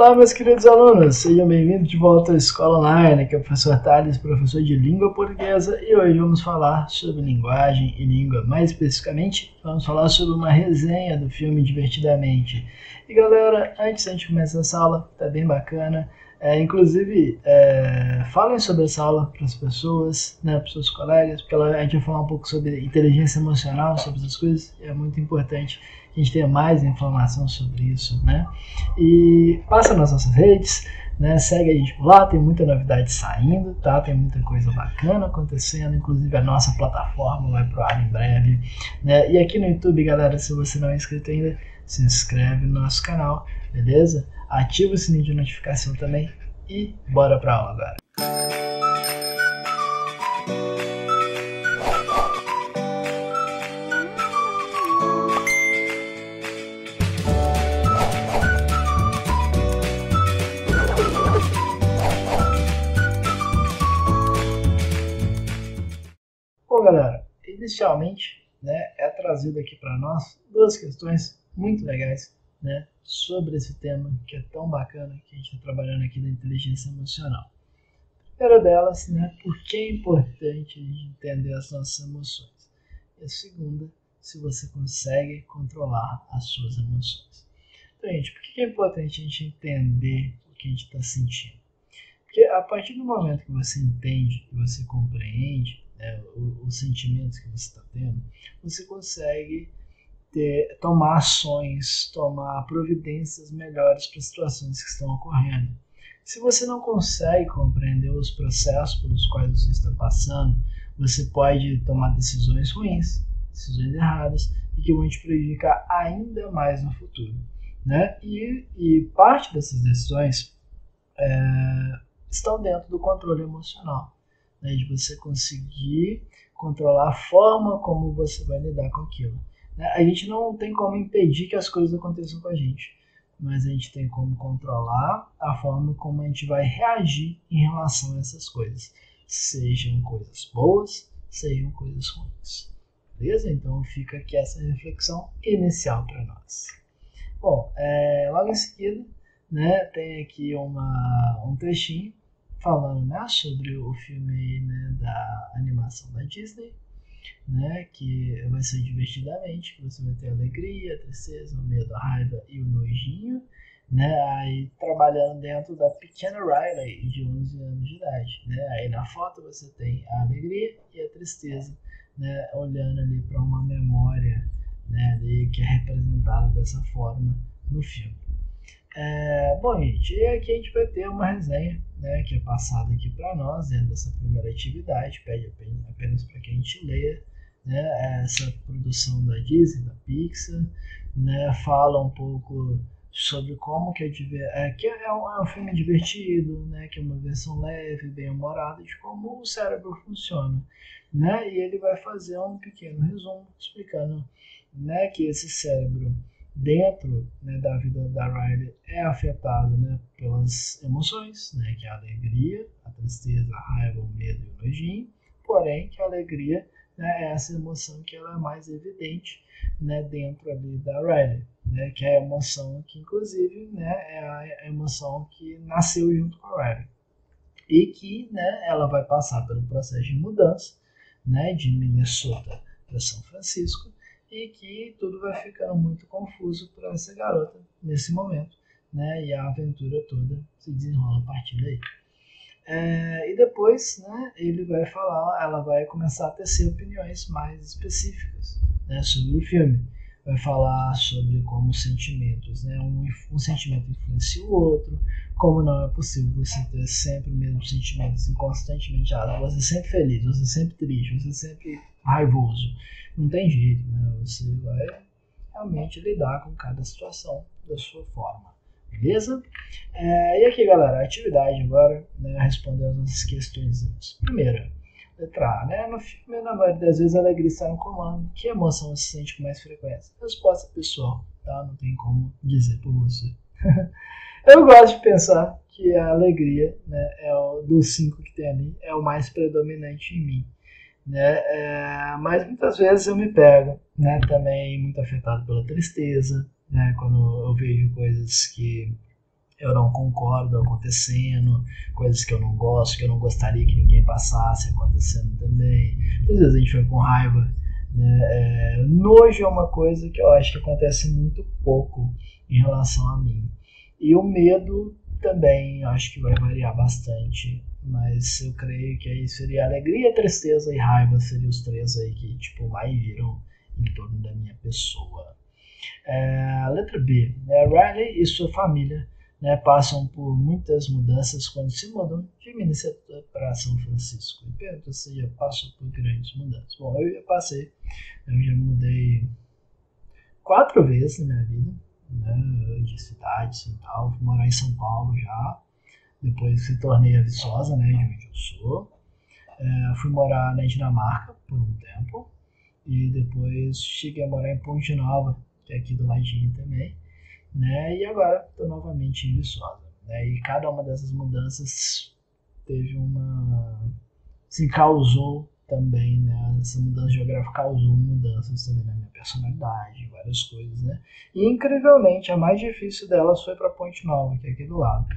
Olá, meus queridos alunos, sejam bem-vindos de volta à Escola Online, aqui é o professor Thales, professor de Língua Portuguesa, e hoje vamos falar sobre linguagem e língua. Mais especificamente, vamos falar sobre uma resenha do filme Divertidamente. E galera, antes da gente começar essa aula, tá bem bacana, falem sobre essa aula para as pessoas, né, para os seus colegas, porque a gente vai falar um pouco sobre inteligência emocional, sobre essas coisas, e é muito importante que a gente tenha mais informação sobre isso, né? E passa nas nossas redes, né? Segue a gente por lá, tem muita novidade saindo, tá? Tem muita coisa bacana acontecendo, inclusive a nossa plataforma vai pro ar em breve, né? E aqui no YouTube, galera, se você não é inscrito ainda, se inscreve no nosso canal, beleza? Ativa o sininho de notificação também e bora pra aula agora. Bom, galera, inicialmente, né, é trazido aqui para nós duas questões muito legais, né, sobre esse tema que é tão bacana que a gente está trabalhando aqui da inteligência emocional. A primeira delas, né, por que é importante a gente entender as nossas emoções. E a segunda, se você consegue controlar as suas emoções. Então, gente, por que é importante a gente entender o que a gente está sentindo? Porque a partir do momento que você entende, que você compreende, né, os sentimentos que você está tendo, você consegue tomar ações, tomar providências melhores para as situações que estão ocorrendo. Se você não consegue compreender os processos pelos quais você está passando, você pode tomar decisões ruins, decisões erradas, e que vão te prejudicar ainda mais no futuro, né? E parte dessas decisões estão dentro do controle emocional, né, de você conseguir controlar a forma como você vai lidar com aquilo. A gente não tem como impedir que as coisas aconteçam com a gente, mas a gente tem como controlar a forma como a gente vai reagir em relação a essas coisas, sejam coisas boas, sejam coisas ruins. Beleza? Então fica aqui essa reflexão inicial para nós. Bom, logo em seguida, né, tem aqui um trechinho falando, né, sobre o filme, né, da animação da Disney, né, que vai ser Divertidamente, que você vai ter a alegria, a tristeza, o medo, a raiva e o nojinho, né, aí trabalhando dentro da pequena Riley de 11 anos de idade, né, aí na foto você tem a alegria e a tristeza, né, olhando ali para uma memória, né, ali que é representada dessa forma no filme. Bom, gente, e aqui a gente vai ter uma resenha, né, que é passada aqui para nós dentro dessa primeira atividade, pede apenas para que a gente leia, né, essa produção da Disney, da Pixar, né, fala um pouco sobre como que é um filme divertido, né, que é uma versão leve, bem humorada de como o cérebro funciona, né, e ele vai fazer um pequeno resumo explicando, né, que esse cérebro dentro, né, da vida da Riley é afetado, né, pelas emoções, né, que é a alegria, a tristeza, a raiva, o medo e o nojinho, porém que a alegria, né, é essa emoção que ela é mais evidente, né, dentro ali da Riley, né, que é a emoção que inclusive, né, é a emoção que nasceu junto com a Riley e que, né, ela vai passar pelo processo de mudança, né, de Minnesota para São Francisco, e que tudo vai ficando muito confuso para essa garota nesse momento, né? E a aventura toda se desenrola a partir daí. E depois, né, ele vai falar, ela vai começar a tecer opiniões mais específicas, né, sobre o filme. Vai falar sobre como os sentimentos, né, um sentimento influencia o outro, como não é possível você ter sempre os mesmos sentimentos constantemente, você é sempre feliz, você é sempre triste, você é sempre raivoso. Não tem jeito, né? Você vai realmente lidar com cada situação da sua forma, beleza? E aqui, galera, a atividade agora, né, responder as nossas questões. Primeira, letra A, né? No filme, na maioria das vezes, a alegria está no comando. Que emoção você sente com mais frequência? Resposta pessoal, tá? Não tem como dizer por você. Eu gosto de pensar que a alegria, né, dos 5 que tem ali, é o mais predominante em mim, né? Mas muitas vezes eu me pego, né, também muito afetado pela tristeza, né, quando eu vejo coisas que eu não concordo acontecendo, coisas que eu não gosto, que eu não gostaria que ninguém passasse acontecendo também. Muitas vezes a gente fica com raiva, né? Nojo é uma coisa que eu acho que acontece muito pouco em relação a mim. E o medo também acho que vai variar bastante, mas eu creio que aí seria alegria, tristeza e raiva, seriam os três aí que tipo, mais viram em torno da minha pessoa. Letra B, né? Riley e sua família, né, passam por muitas mudanças quando se mudam de Minnesota para São Francisco. E pergunta se já passou por grandes mudanças. Bom, eu já passei, eu já mudei 4 vezes na minha vida, né, de cidades e tal. Fui morar em São Paulo já, depois se tornei a Viçosa, né, de onde eu sou. Fui morar na Dinamarca por um tempo e depois cheguei a morar em Ponte Nova, que é aqui do ladinho também, né, e agora estou novamente em Viçosa, né, e cada uma dessas mudanças teve se causou também, né, essa mudança geográfica causou mudanças também na minha personalidade, várias coisas, né, e incrivelmente a mais difícil delas foi para Ponte Nova, que é aqui do lado.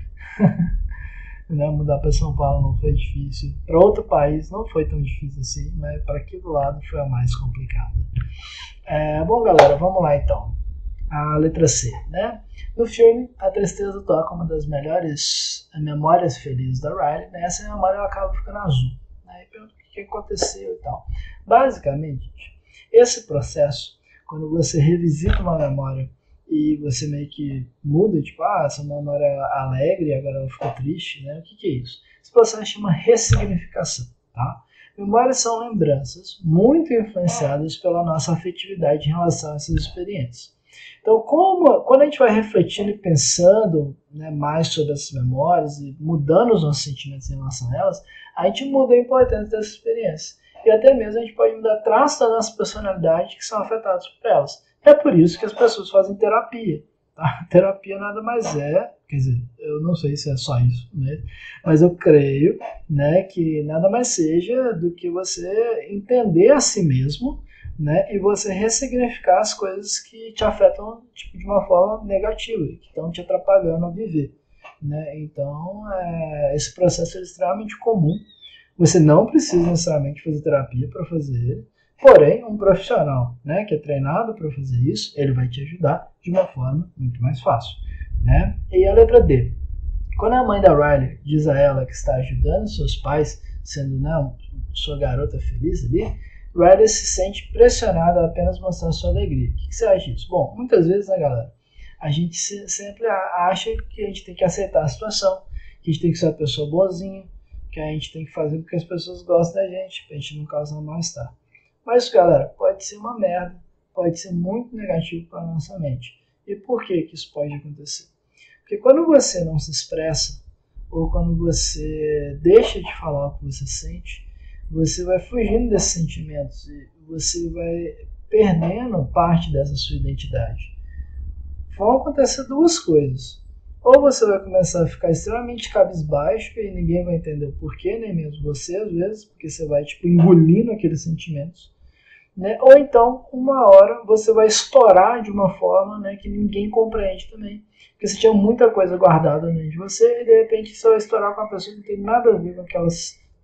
Né, mudar para São Paulo não foi difícil, para outro país não foi tão difícil assim, mas para aqui do lado foi a mais complicada. Bom, galera, vamos lá então. A letra C, né? No filme, a tristeza toca uma das melhores memórias felizes da Riley, né? Essa memória ela acaba ficando azul, né? E pergunta o que aconteceu e tal. Basicamente, esse processo, quando você revisita uma memória e você meio que muda, tipo, essa memória é alegre e agora ela ficou triste, né? O que é isso? Esse processo chama ressignificação, tá? Memórias são lembranças muito influenciadas pela nossa afetividade em relação a essas experiências. Então, quando a gente vai refletindo e pensando, né, mais sobre essas memórias e mudando os nossos sentimentos em relação a elas, a gente muda a importância dessas experiências. E até mesmo a gente pode mudar traços da nossa personalidade que são afetados por elas. É por isso que as pessoas fazem terapia. Tá? Terapia nada mais é, quer dizer, eu não sei se é só isso, né? Mas eu creio, né, que nada mais seja do que você entender a si mesmo, né, e você ressignificar as coisas que te afetam tipo, de uma forma negativa, que estão te atrapalhando a viver. Né? Então, esse processo é extremamente comum. Você não precisa necessariamente fazer terapia para fazer ele, porém, um profissional, né, que é treinado para fazer isso, ele vai te ajudar de uma forma muito mais fácil. Né? E a letra D. Quando a mãe da Riley diz a ela que está ajudando seus pais, sendo, né, sua garota feliz ali, Riley se sente pressionada a apenas mostrar sua alegria. O que você acha disso? Bom, muitas vezes, né, galera, a gente sempre acha que a gente tem que aceitar a situação, que a gente tem que ser uma pessoa boazinha, que a gente tem que fazer porque as pessoas gostam da gente, pra gente não causar mal-estar. Mas, galera, pode ser uma merda, pode ser muito negativo para a nossa mente. E por que isso pode acontecer? Porque quando você não se expressa, ou quando você deixa de falar o que você sente, você vai fugindo desses sentimentos e você vai perdendo parte dessa sua identidade. Vão acontecer duas coisas. Ou você vai começar a ficar extremamente cabisbaixo e ninguém vai entender o porquê, nem mesmo você às vezes, porque você vai tipo, engolindo aqueles sentimentos. Né? Ou então, uma hora, você vai estourar de uma forma, né, que ninguém compreende também. Porque você tinha muita coisa guardada dentro de você e de repente você vai estourar com uma pessoa que não tem nada a ver com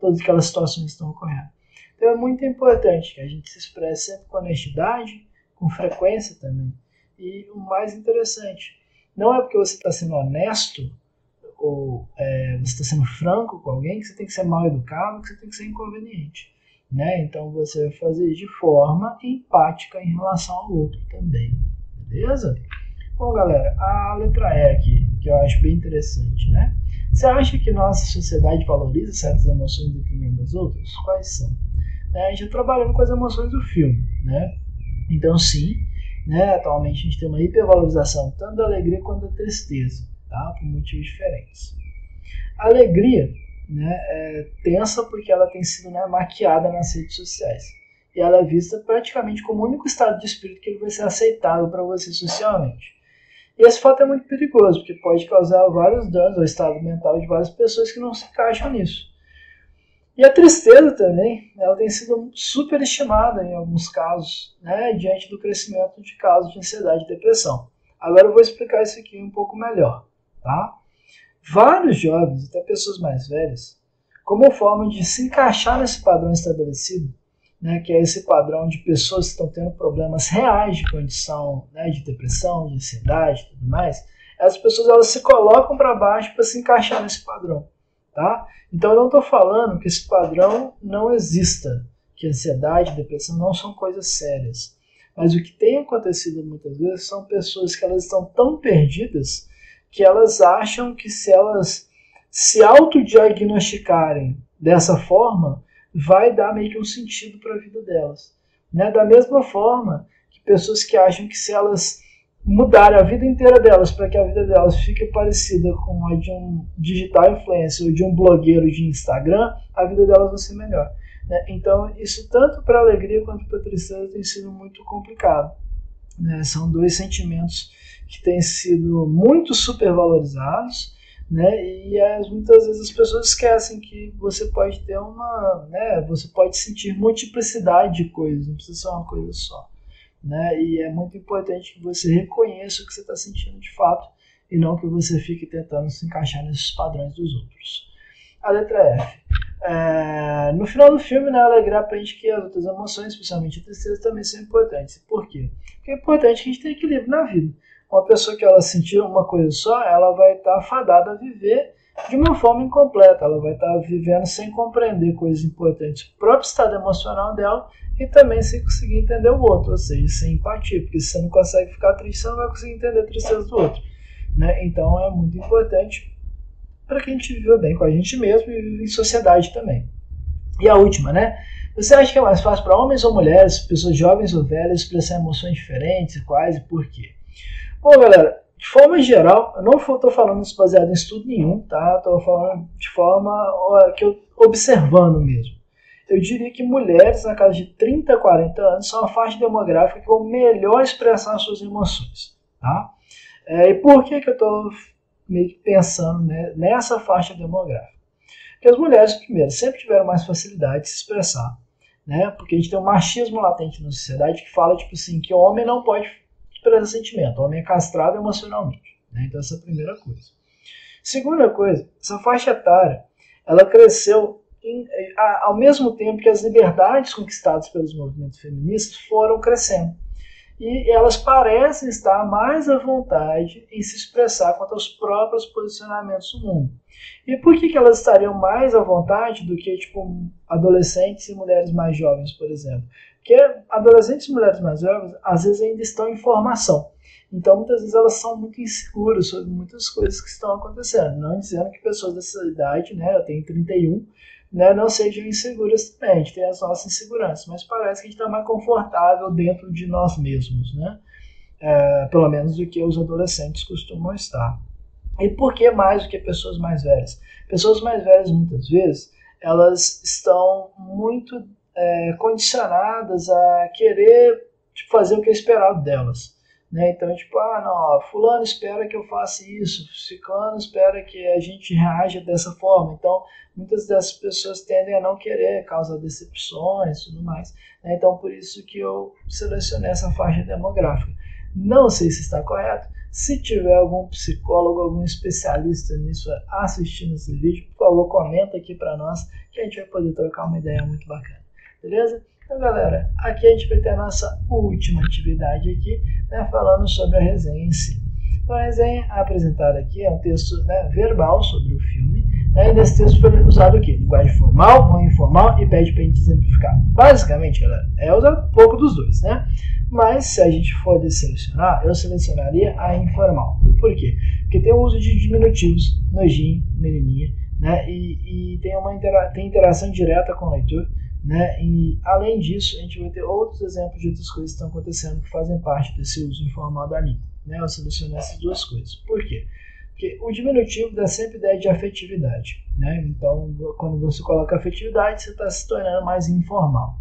todas aquelas situações que estão ocorrendo. Então é muito importante que a gente se expresse sempre com honestidade, com frequência também. E o mais interessante, não é porque você está sendo honesto ou você está sendo franco com alguém que você tem que ser mal educado, que você tem que ser inconveniente. Né? Então você vai fazer de forma empática em relação ao outro também. Beleza? Bom, galera, a letra E aqui, que eu acho bem interessante, né? Você acha que nossa sociedade valoriza certas emoções em detrimento das outras? Quais são? A gente está trabalhando com as emoções do filme, né? Então, sim, né, atualmente a gente tem uma hipervalorização tanto da alegria quanto da tristeza, tá? Por motivos diferentes. A alegria, né, é tensa porque ela tem sido, né, maquiada nas redes sociais. E ela é vista praticamente como o único estado de espírito que ele vai ser aceitável para você socialmente. E esse fato é muito perigoso, porque pode causar vários danos ao estado mental de várias pessoas que não se encaixam nisso. E a tristeza também, ela tem sido superestimada em alguns casos, né, diante do crescimento de casos de ansiedade e depressão. Agora eu vou explicar isso aqui um pouco melhor, tá? vários jovens, até pessoas mais velhas, como forma de se encaixar nesse padrão estabelecido, né, que é esse padrão de pessoas que estão tendo problemas reais de condição, né, de depressão, de ansiedade e tudo mais, as pessoas elas se colocam para baixo para se encaixar nesse padrão. Tá? Então eu não estou falando que esse padrão não exista, que ansiedade e depressão não são coisas sérias. Mas o que tem acontecido muitas vezes são pessoas que elas estão tão perdidas que elas acham que se elas se autodiagnosticarem dessa forma, vai dar meio que um sentido para a vida delas. Né? Da mesma forma que pessoas que acham que se elas mudarem a vida inteira delas para que a vida delas fique parecida com a de um digital influencer ou de um blogueiro de Instagram, a vida delas vai ser melhor. Né? Então, isso tanto para alegria quanto para tristeza tem sido muito complicado. Né? São dois sentimentos que têm sido muito supervalorizados, né? E muitas vezes as pessoas esquecem que você pode ter você pode sentir multiplicidade de coisas, não precisa ser uma coisa só. Né? E é muito importante que você reconheça o que você está sentindo de fato e não que você fique tentando se encaixar nesses padrões dos outros. A letra F. No final do filme, né, a Alegria aprende que as outras emoções, especialmente a tristeza, também são importantes. Por quê? Porque é importante que a gente tenha equilíbrio na vida. Uma pessoa que ela sentir uma coisa só, ela vai estar fadada a viver de uma forma incompleta. Ela vai estar vivendo sem compreender coisas importantes do próprio estado emocional dela e também sem conseguir entender o outro, ou seja, sem empatia, porque se você não consegue ficar triste, você não vai conseguir entender a tristeza do outro. Né? Então é muito importante para que a gente viva bem com a gente mesmo e viva em sociedade também. E a última, né? Você acha que é mais fácil para homens ou mulheres, pessoas jovens ou velhas, expressar emoções diferentes e quais e por quê? Bom, galera, de forma geral, eu não estou falando isso baseado em estudo nenhum, tá? Estou falando de forma que eu observando mesmo. Eu diria que mulheres na casa de 30 a 40 anos são a faixa demográfica que vão melhor expressar suas emoções. Tá? E por que eu estou meio que pensando, né, nessa faixa demográfica? Porque as mulheres, primeiro, sempre tiveram mais facilidade de se expressar. Né? Porque a gente tem um machismo latente na sociedade que fala tipo assim, que o homem não pode expressar sentimento, o homem é castrado emocionalmente. Né? Então essa é a primeira coisa. Segunda coisa, essa faixa etária ela cresceu ao mesmo tempo que as liberdades conquistadas pelos movimentos feministas foram crescendo. E elas parecem estar mais à vontade em se expressar quanto aos próprios posicionamentos do mundo. E por que elas estariam mais à vontade do que adolescentes e mulheres mais jovens, por exemplo? Porque adolescentes e mulheres mais jovens, às vezes, ainda estão em formação. Então, muitas vezes, elas são muito inseguras sobre muitas coisas que estão acontecendo. Não dizendo que pessoas dessa idade, né, eu tenho 31, né, não sejam inseguras também. A gente tem as nossas inseguranças, mas parece que a gente está mais confortável dentro de nós mesmos, né? Pelo menos do que os adolescentes costumam estar. E por que mais do que pessoas mais velhas? Pessoas mais velhas, muitas vezes, elas estão muito condicionadas a querer fazer o que é esperado delas. Né? Então, fulano espera que eu faça isso, ciclano espera que a gente reaja dessa forma. Então, muitas dessas pessoas tendem a não querer, causar decepções e tudo mais. Né? Então, por isso que eu selecionei essa faixa demográfica. Não sei se está correto. Se tiver algum psicólogo, algum especialista nisso assistindo esse vídeo, por favor, comenta aqui para nós que a gente vai poder trocar uma ideia muito bacana. Beleza? Então, galera, aqui a gente vai ter a nossa última atividade aqui, né, falando sobre a resenha em si. Então, a resenha apresentada aqui é um texto, né, verbal sobre o filme, né, e nesse texto foi usado o quê? Linguagem formal ou informal e pede para a gente exemplificar. Basicamente, galera, usado um pouco dos dois, né? Mas, se a gente for selecionar, eu selecionaria a informal. Por quê? Porque tem o uso de diminutivos, nojinho, menininha, né, e tem interação direta com o leitor. Né? E além disso, a gente vai ter outros exemplos de outras coisas que estão acontecendo que fazem parte desse uso informal da língua. Né? Eu selecionei essas duas coisas. Por quê? Porque o diminutivo dá sempre ideia de afetividade. Né? Então, quando você coloca afetividade, você está se tornando mais informal.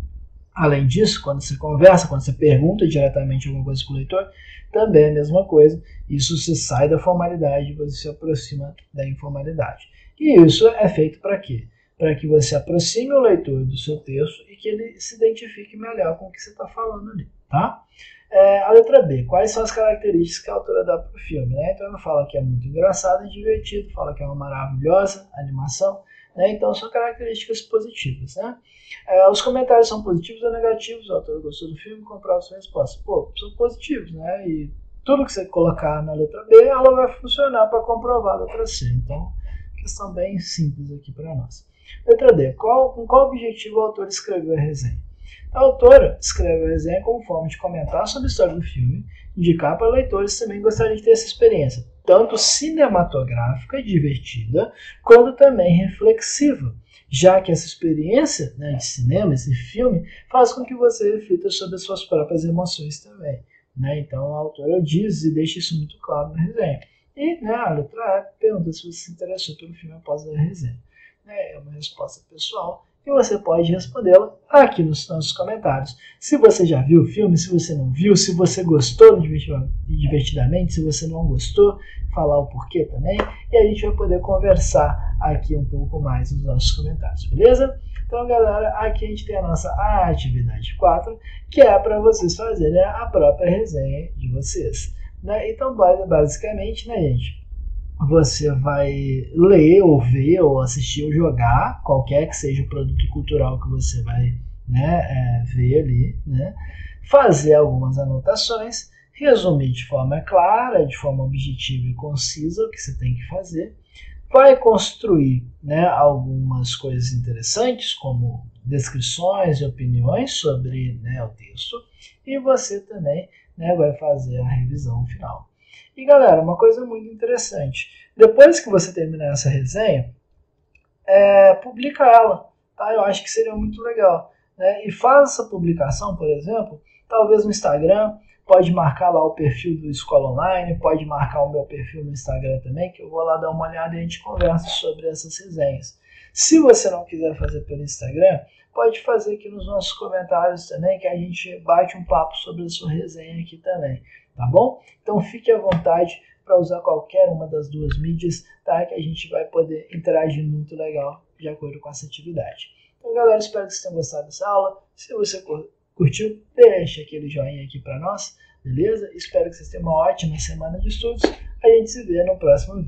Além disso, quando você conversa, quando você pergunta diretamente alguma coisa para o leitor, também é a mesma coisa. Isso você sai da formalidade e você se aproxima da informalidade. E isso é feito para quê? Para que você aproxime o leitor do seu texto e que ele se identifique melhor com o que você está falando ali, tá? A letra B, quais são as características que a autora dá para o filme? Né? Então ela fala que é muito engraçado e divertido, fala que é uma maravilhosa animação, né? Então são características positivas. Né? Os comentários são positivos ou negativos, o autor gostou do filme, comprova sua resposta. Pô, são positivos, né? E tudo que você colocar na letra B, ela vai funcionar para comprovar a letra C. Então, questão bem simples aqui para nós. Letra D, com qual objetivo o autor escreveu a resenha? A autora escreve a resenha como forma de comentar sobre a história do filme, indicar para leitores que também gostariam de ter essa experiência, tanto cinematográfica e divertida, quanto também reflexiva, já que essa experiência, né, de cinema, esse filme, faz com que você reflita sobre as suas próprias emoções também. Né? Então a autora diz e deixa isso muito claro na resenha. E, né, a letra E pergunta se você se interessou pelo filme após a resenha. É uma resposta pessoal e você pode respondê-la aqui nos nossos comentários. Se você já viu o filme, se você não viu, se você gostou divertidamente, se você não gostou, falar o porquê também, e a gente vai poder conversar aqui um pouco mais nos nossos comentários, beleza? Então, galera, aqui a gente tem a nossa atividade 4, que é para vocês fazerem a própria resenha de vocês. Né? Então, basicamente, né, gente? Você vai ler, ou ver, ou assistir, ou jogar, qualquer que seja o produto cultural que você vai, né, ver ali, né, fazer algumas anotações, resumir de forma clara, de forma objetiva e concisa o que você tem que fazer, vai construir, né, algumas coisas interessantes, como descrições e opiniões sobre, né, o texto, e você também, né, vai fazer a revisão final. E galera, uma coisa muito interessante, depois que você terminar essa resenha, publica ela, tá? Eu acho que seria muito legal, né? E faz essa publicação, por exemplo, talvez no Instagram, pode marcar lá o perfil do Escola Online, pode marcar o meu perfil no Instagram também, que eu vou lá dar uma olhada e a gente conversa sobre essas resenhas. Se você não quiser fazer pelo Instagram, pode fazer aqui nos nossos comentários também, que a gente bate um papo sobre a sua resenha aqui também, tá bom? Então fique à vontade para usar qualquer uma das duas mídias, tá? Que a gente vai poder interagir muito legal de acordo com essa atividade. Então, galera, espero que vocês tenham gostado dessa aula. Se você curtiu, deixa aquele joinha aqui para nós, beleza? Espero que vocês tenham uma ótima semana de estudos. A gente se vê no próximo vídeo.